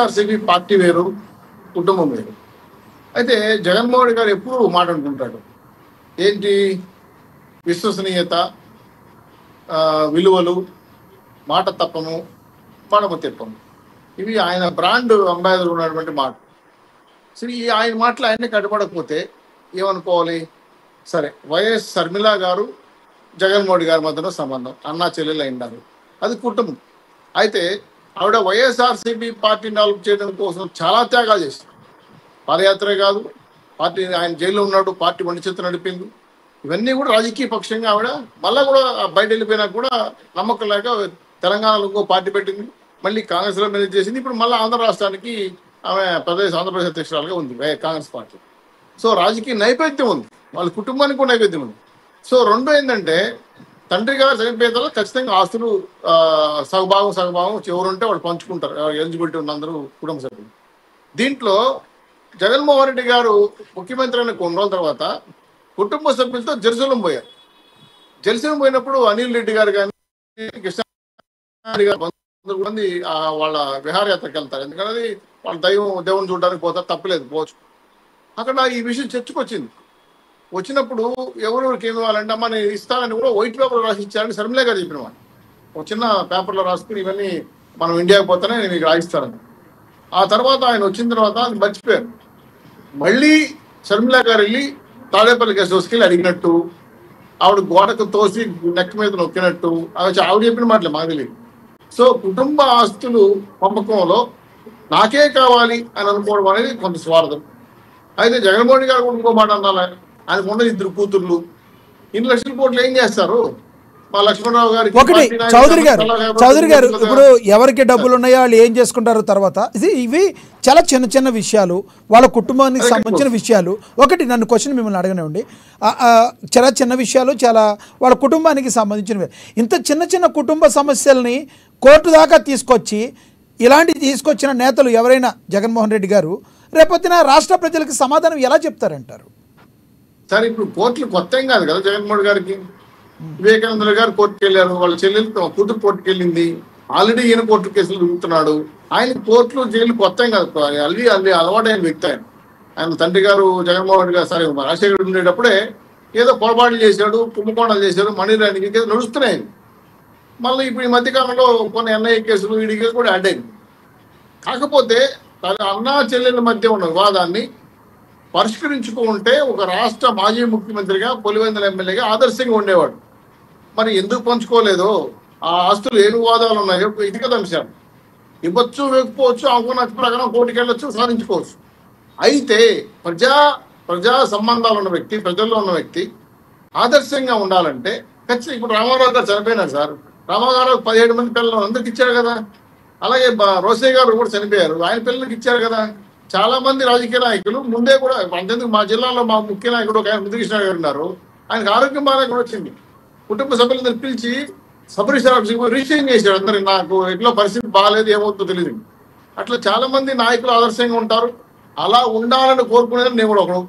RCB party వేరు, కుటుంబం వేరు. అయితే జగన్మోహన్ రెడ్డి గారు ఎప్పుడు మాట అనుకుంటాడు, ఏంటి విశ్వసనీయత, విలువలు, మాట తప్పము, మడమ తిప్పము. ఇవి ఆయన బ్రాండ్ అంబాసిడర్ ఉన్నటువంటి మాట. సరే, ఈ ఆయన మాటలు ఆయన్ని కట్టుబడకపోతే ఏమనుకోవాలి? సరే, వైఎస్ షర్మిల గారు జగన్మోహన్ రెడ్డి గారి మధ్యలో సంబంధం, అన్నా చెల్లెలు అయినారు, అది కుటుంబం. అయితే ఆవిడ వైఎస్ఆర్సీపీ పార్టీని డెవలప్ చేయడం కోసం చాలా త్యాగాలు చేసింది. పాదయాత్రే కాదు, పార్టీ ఆయన జైల్లో ఉన్నాడు, పార్టీ వండి చేత నడిపింది. ఇవన్నీ కూడా రాజకీయ పక్షంగా ఆవిడ మళ్ళీ కూడా బయట వెళ్ళిపోయినా కూడా నమ్మకం లేక తెలంగాణలో ఇంకో పార్టీ పెట్టింది, మళ్ళీ కాంగ్రెస్లో మేనేజ్ చేసింది. ఇప్పుడు మళ్ళీ ఆంధ్ర రాష్ట్రానికి ఆమె ఆంధ్రప్రదేశ్ అధ్యక్షురాలుగా ఉంది కాంగ్రెస్ పార్టీ. సో రాజకీయ నైవేద్యం ఉంది, వాళ్ళ కుటుంబానికి కూడా నైవేద్యం ఉంది. సో రెండు ఏంటంటే, తండ్రి గారు చనిపోయిన తర్వాత ఖచ్చితంగా ఆస్తులు సగభాగం ఎవరుంటే వాళ్ళు పంచుకుంటారు, ఎలిజిబిలిటీ ఉన్న అందరూ కుటుంబ సభ్యులు. దీంట్లో జగన్మోహన్ రెడ్డి గారు ముఖ్యమంత్రి అయిన కొన్ని రోజుల తర్వాత కుటుంబ సభ్యులతో జెరూసలేం పోయారు. జెరూసలేం పోయినప్పుడు అనిల్ రెడ్డి గారు కానీ కృష్ణారెడ్డి గారు మంది వాళ్ళ విహారయాత్రకు వెళ్తారు. ఎందుకంటే వాళ్ళ దేవుని చూడడానికి పోతారు, తప్పలేదు, పోవచ్చు. అక్కడ ఈ విషయం చర్చకొచ్చింది. వచ్చినప్పుడు ఎవరెవరికి ఏమి ఇవ్వాలంటే, అమ్మ నేను ఇస్తానని కూడా వైట్ పేపర్ రాసి ఇచ్చారని షర్మిల గారు చెప్పిన వాళ్ళు. ఒక చిన్న పేపర్లో రాసుకుని ఇవన్నీ మనం ఇండియాకి పోతానే నేను మీకు రాయిస్తానని. ఆ తర్వాత ఆయన వచ్చిన తర్వాత అది మర్చిపోయారు. మళ్ళీ షర్మిల గారు వెళ్ళి తాడేపల్లి గెస్ట్ హౌస్కి వెళ్ళి అడిగినట్టు, ఆవిడ గోడకు తోసి నెక్ మీద నొక్కినట్టు, ఆవిడ చెప్పిన మాటలే మాకు తెలియదు. సో కుటుంబ ఆస్తులు పంపకంలో నాకే కావాలి అని అనుకోవడం అనేది కొంత స్వార్థం. అయితే జగన్మోహన్ గారు కూడా ఇంకో మాట అన్నారా, ఆయనకు ఉన్న 2 కూతుర్లు, 2 లక్షల కోట్లు ఏం చేస్తారు? మా లక్ష్మణరావు గారికి ఒకటి చౌదరి గారు ఇప్పుడు ఎవరికి డబ్బులు ఉన్నాయో వాళ్ళు ఏం చేసుకుంటారు తర్వాత. ఇవి చాలా చిన్న చిన్న విషయాలు, వాళ్ళ కుటుంబానికి సంబంధించిన విషయాలు. ఒకటి నన్ను క్వశ్చన్ మిమ్మల్ని అడగనివ్వండి. చాలా చిన్న విషయాలు, చాలా వాళ్ళ కుటుంబానికి సంబంధించినవి. ఇంత చిన్న చిన్న కుటుంబ సమస్యల్ని కోర్టు దాకా తీసుకొచ్చి ఇలాంటివి తీసుకొచ్చిన నేతలు ఎవరైనా జగన్మోహన్ రెడ్డి గారు రేపొద్దున రాష్ట్ర ప్రజలకు సమాధానం ఎలా చెప్తారంటారు? సరే, ఇప్పుడు కోర్టులు కొత్త ఏం కాదు కదా జగన్మోహన్ గారికి. వివేకానంద గారు కోర్టుకు వెళ్ళారు, వాళ్ళ చెల్లెలు కూతురు కోర్టుకు వెళ్ళింది, ఆల్రెడీ ఈయన కోర్టు కేసులు తిరుగుతున్నాడు. ఆయన కోర్టులు జైలు కొత్త ఏం కాదు, అల్లి అలవాటైన వ్యక్తి ఆయన. ఆయన తండ్రి గారు జగన్మోహన్ రెడ్డి గారు సరే రాజశేఖర్ ఉండేటప్పుడే ఏదో పొరపాట్లు చేశాడు, కుంభకోణాలు చేశాడు, మనీ లాండరింగ్ కేసు నడుస్తున్నాయి. మళ్ళీ ఇప్పుడు ఈ మధ్యకాలంలో కొన్ని ఎన్ఐఏ కేసులు, ఈడీ కేసులు కూడా యాడ్ అయింది. కాకపోతే అన్నా చెల్లెల మధ్య ఉన్న వివాదాన్ని పరిష్కరించుకుంటే ఒక రాష్ట్ర మాజీ ముఖ్యమంత్రిగా, పులివెందుల ఎమ్మెల్యేగా ఆదర్శంగా ఉండేవాడు. మరి ఎందుకు పంచుకోలేదో, ఆ ఆస్తులు ఏ వివాదాలు ఉన్నాయో ఇది కదా అంశాలు. ఇవ్వచ్చు, ఇవ్వకపోవచ్చు, అనుకున్న ప్రకారం కోర్టుకు వెళ్ళొచ్చు, సాధించుకోవచ్చు. అయితే ప్రజా సంబంధాలు ఉన్న వ్యక్తి, ప్రజల్లో ఉన్న వ్యక్తి ఆదర్శంగా ఉండాలంటే ఖచ్చితంగా. ఇప్పుడు రామారావు గారు చనిపోయినారు సార్, రామారావు 17 మంది పిల్లలు అందరికి ఇచ్చారు కదా. అలాగే రోసయ్య గారు కూడా చనిపోయారు, ఆయన పిల్లలకి ఇచ్చారు కదా. చాలా మంది రాజకీయ నాయకులు ముందే కూడా, అంతేందుకు మా జిల్లాలో మా ముఖ్య నాయకుడు ఒక ఆయన ముద్దుకృష్ణ గారు ఉన్నారు, ఆయనకు ఆరోగ్యం బాగా కూడా వచ్చింది. కుటుంబ సభ్యులందరూ పిలిచి రిజిస్ట్రేషన్ చేశాడు అందరు, నాకు ఎట్లా పరిస్థితి బాగాలేదు, ఏమవుతుందో తెలియదు. అట్లా చాలా మంది నాయకులు ఆదర్శంగా ఉంటారు. అలా ఉండాలని కోరుకునేది నేను కూడా ఒకడు.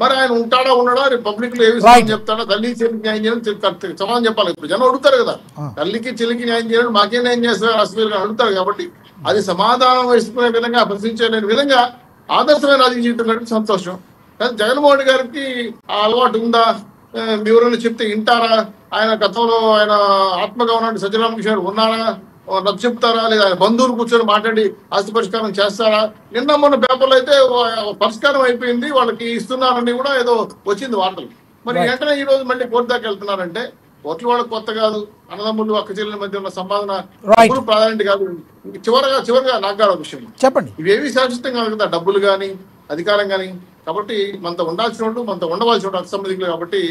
మరి ఆయన ఉంటాడా ఉండడా, పబ్లిక్ లో ఏ విషయం చెప్తాడా, తల్లికి చెల్లికి న్యాయం చేయడం సమాధానం చెప్పాలి. ఇప్పుడు జనం అడుగుతారు కదా, తల్లికి చెల్లికి న్యాయం చేయడం మాకే న్యాయం చేస్తారు అసలు అడుగుతారు. కాబట్టి అది సమాధానం వేసుకునే విధంగా, ప్రశ్నించే విధంగా ఆదర్శమైన రాజకీయ జీవితం గడిపి సంతోషం. కానీ జగన్మోహన్ గారికి ఆ అలవాటు ఉందా? వివరణ చెప్తే వింటారా? ఆయన గతంలో ఆయన ఆత్మగౌరవాన్ని సజ్జరామకృష్ణ గారు ఉన్నారా, నచ్చ చెప్తారా? లేదా ఆయన బంధువులు కూర్చొని మాట్లాడి ఆస్తి పరిష్కారం చేస్తారా? నిన్న మొన్న పేపర్లో అయితే పరిష్కారం అయిపోయింది, వాళ్ళకి ఇస్తున్నారని కూడా ఏదో వచ్చింది వార్తలు. మరి వెంటనే ఈ రోజు మళ్ళీ కోర్టు దాకా వెళ్తున్నారంటే కోర్టులు వాళ్ళకి కొత్త కాదు. అన్నదమ్ములు, అక్క చెల్లెల మధ్య ఉన్న సంపాదన ప్రాధాన్యత కాదు. చివరిగా నాకు గారు ఒక విషయం చెప్పండి, ఇవేవి శాశ్వతం కాదు కదా, డబ్బులు కానీ అధికారం కానీ. కాబట్టి మనతో ఉండాల్సిన వాళ్ళు, మనతో ఉండవలసిన వాళ్ళు అసంబంధికులు. కాబట్టి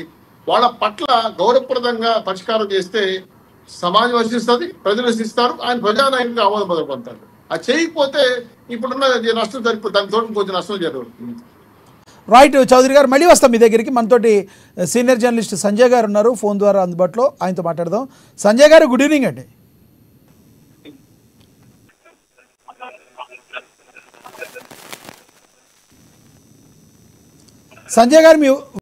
వాళ్ళ పట్ల గౌరవప్రదంగా పరిష్కారం చేస్తే సమాజం హర్షిస్తుంది, ప్రజలు హర్షిస్తారు, ఆయన ప్రజానాయకుడిగా ఆమోదం పొందుతారు. అది చేయకపోతే ఇప్పుడున్న నష్టం సరిపోతుంది, దానితో కొంచెం నష్టం జరుగుతుంది. రైట్ చౌదరి గారు, మళ్ళీ వస్తాం మీ దగ్గరికి. మనతోటి సీనియర్ జర్నలిస్ట్ సంజయ్ గారు ఉన్నారు ఫోన్ ద్వారా అందుబాటులో, ఆయనతో మాట్లాడదాం. సంజయ్ గారు, గుడ్ ఈవినింగ్ అండి. సంజయ్ గారు, మీ